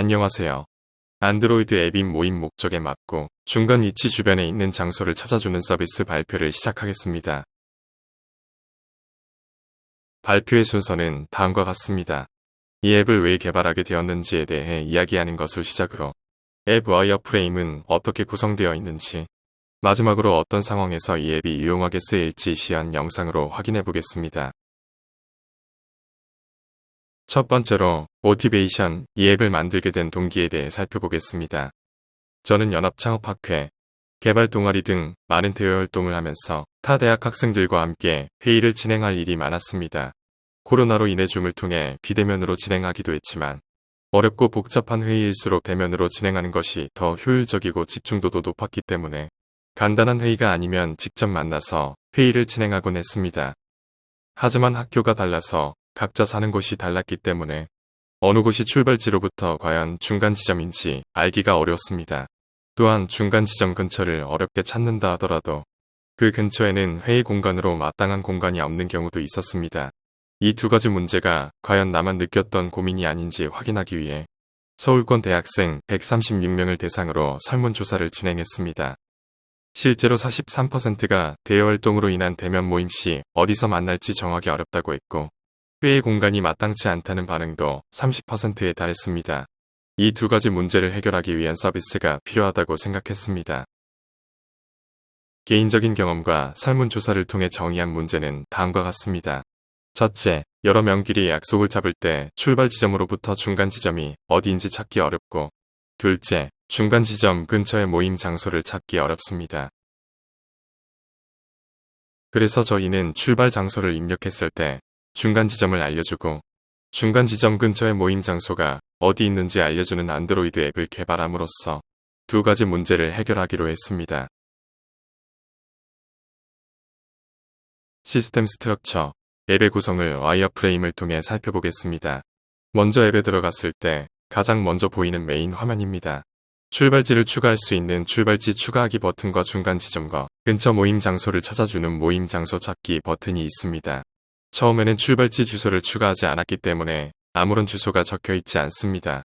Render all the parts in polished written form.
안녕하세요. 안드로이드 앱인 모임 목적에 맞고 중간 위치 주변에 있는 장소를 찾아주는 서비스 발표를 시작하겠습니다. 발표의 순서는 다음과 같습니다. 이 앱을 왜 개발하게 되었는지에 대해 이야기하는 것을 시작으로 앱 와이어프레임은 어떻게 구성되어 있는지, 마지막으로 어떤 상황에서 이 앱이 유용하게 쓰일지 시연 영상으로 확인해 보겠습니다. 첫 번째로 모티베이션, 이 앱을 만들게 된 동기에 대해 살펴보겠습니다. 저는 연합창업학회, 개발 동아리 등 많은 대외 활동을 하면서 타 대학 학생들과 함께 회의를 진행할 일이 많았습니다. 코로나로 인해 줌을 통해 비대면으로 진행하기도 했지만 어렵고 복잡한 회의일수록 대면으로 진행하는 것이 더 효율적이고 집중도도 높았기 때문에 간단한 회의가 아니면 직접 만나서 회의를 진행하곤 했습니다. 하지만 학교가 달라서 각자 사는 곳이 달랐기 때문에 어느 곳이 출발지로부터 과연 중간 지점인지 알기가 어려웠습니다. 또한 중간 지점 근처를 어렵게 찾는다 하더라도 그 근처에는 회의 공간으로 마땅한 공간이 없는 경우도 있었습니다. 이 두 가지 문제가 과연 나만 느꼈던 고민이 아닌지 확인하기 위해 서울권 대학생 136명을 대상으로 설문조사를 진행했습니다. 실제로 43%가 대외 활동으로 인한 대면 모임 시 어디서 만날지 정하기 어렵다고 했고, 회의 공간이 마땅치 않다는 반응도 30%에 달했습니다. 이 두 가지 문제를 해결하기 위한 서비스가 필요하다고 생각했습니다. 개인적인 경험과 설문조사를 통해 정의한 문제는 다음과 같습니다. 첫째, 여러 명끼리 약속을 잡을 때 출발 지점으로부터 중간 지점이 어디인지 찾기 어렵고, 둘째, 중간 지점 근처의 모임 장소를 찾기 어렵습니다. 그래서 저희는 출발 장소를 입력했을 때 중간 지점을 알려주고, 중간 지점 근처의 모임 장소가 어디 있는지 알려주는 안드로이드 앱을 개발함으로써 두 가지 문제를 해결하기로 했습니다. 시스템 스트럭처, 앱의 구성을 와이어프레임을 통해 살펴보겠습니다. 먼저 앱에 들어갔을 때 가장 먼저 보이는 메인 화면입니다. 출발지를 추가할 수 있는 출발지 추가하기 버튼과 중간 지점과 근처 모임 장소를 찾아주는 모임 장소 찾기 버튼이 있습니다. 처음에는 출발지 주소를 추가하지 않았기 때문에 아무런 주소가 적혀 있지 않습니다.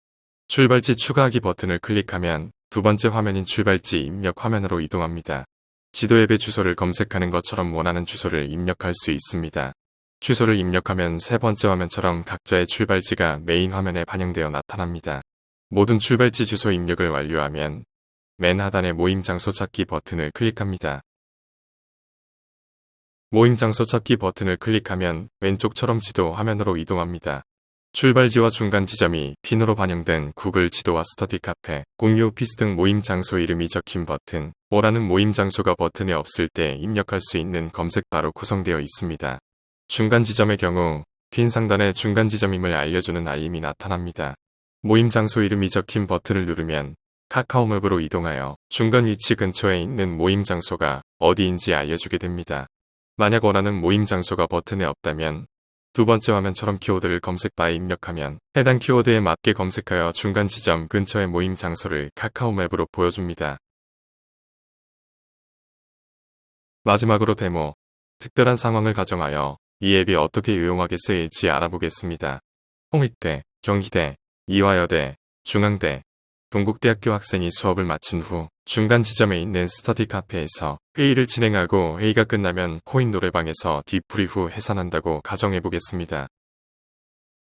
출발지 추가하기 버튼을 클릭하면 두 번째 화면인 출발지 입력 화면으로 이동합니다. 지도 앱의 주소를 검색하는 것처럼 원하는 주소를 입력할 수 있습니다. 주소를 입력하면 세 번째 화면처럼 각자의 출발지가 메인 화면에 반영되어 나타납니다. 모든 출발지 주소 입력을 완료하면 맨 하단의 모임 장소 찾기 버튼을 클릭합니다. 모임 장소 찾기 버튼을 클릭하면 왼쪽처럼 지도 화면으로 이동합니다. 출발지와 중간 지점이 핀으로 반영된 구글 지도와 스터디 카페, 공유 오피스 등 모임 장소 이름이 적힌 버튼, 원하는 모임 장소가 버튼에 없을 때 입력할 수 있는 검색바로 구성되어 있습니다. 중간 지점의 경우 핀 상단에 중간 지점임을 알려주는 알림이 나타납니다. 모임 장소 이름이 적힌 버튼을 누르면 카카오맵으로 이동하여 중간 위치 근처에 있는 모임 장소가 어디인지 알려주게 됩니다. 만약 원하는 모임 장소가 버튼에 없다면 두 번째 화면처럼 키워드를 검색바에 입력하면 해당 키워드에 맞게 검색하여 중간 지점 근처의 모임 장소를 카카오맵으로 보여줍니다. 마지막으로 데모, 특별한 상황을 가정하여 이 앱이 어떻게 유용하게 쓰일지 알아보겠습니다. 홍익대, 경희대, 이화여대, 중앙대, 동국대학교 학생이 수업을 마친 후 중간 지점에 있는 스터디 카페에서 회의를 진행하고 회의가 끝나면 코인 노래방에서 뒤풀이 후 해산한다고 가정해 보겠습니다.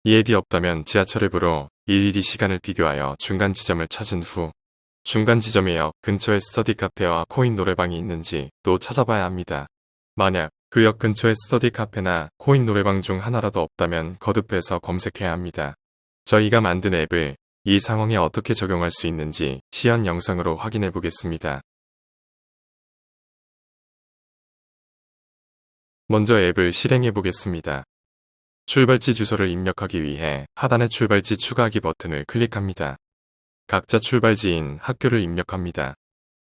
이 앱이 없다면 지하철 앱으로 일일이 시간을 비교하여 중간 지점을 찾은 후 중간 지점의 역 근처에 스터디 카페와 코인 노래방이 있는지 또 찾아봐야 합니다. 만약 그 역 근처에 스터디 카페나 코인 노래방 중 하나라도 없다면 거듭해서 검색해야 합니다. 저희가 만든 앱을 이 상황에 어떻게 적용할 수 있는지 시연 영상으로 확인해 보겠습니다. 먼저 앱을 실행해 보겠습니다. 출발지 주소를 입력하기 위해 하단의 출발지 추가하기 버튼을 클릭합니다. 각자 출발지인 학교를 입력합니다.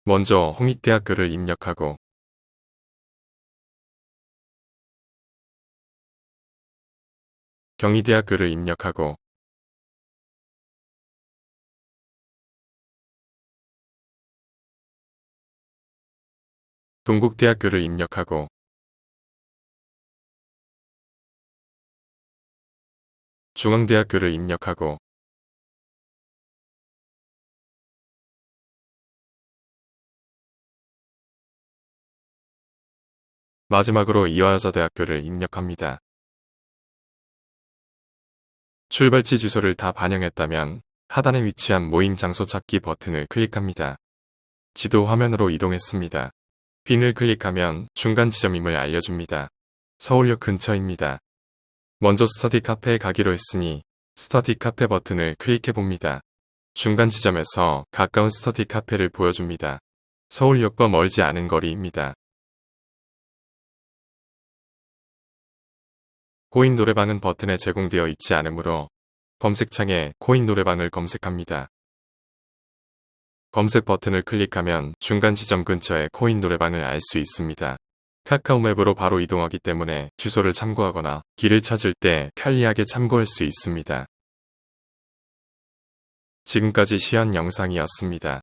먼저 홍익대학교를 입력하고 경희대학교를 입력하고 동국대학교를 입력하고 중앙대학교를 입력하고 마지막으로 이화여자대학교를 입력합니다. 출발지 주소를 다 반영했다면 하단에 위치한 모임 장소 찾기 버튼을 클릭합니다. 지도 화면으로 이동했습니다. 빈을 클릭하면 중간 지점임을 알려줍니다. 서울역 근처입니다. 먼저 스터디 카페에 가기로 했으니 스터디 카페 버튼을 클릭해봅니다. 중간 지점에서 가까운 스터디 카페를 보여줍니다. 서울역과 멀지 않은 거리입니다. 코인 노래방은 버튼에 제공되어 있지 않으므로 검색창에 코인 노래방을 검색합니다. 검색 버튼을 클릭하면 중간 지점 근처에 코인 노래방을 알 수 있습니다. 카카오맵으로 바로 이동하기 때문에 주소를 참고하거나 길을 찾을 때 편리하게 참고할 수 있습니다. 지금까지 시연 영상이었습니다.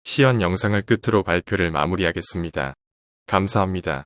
시연 영상을 끝으로 발표를 마무리하겠습니다. 감사합니다.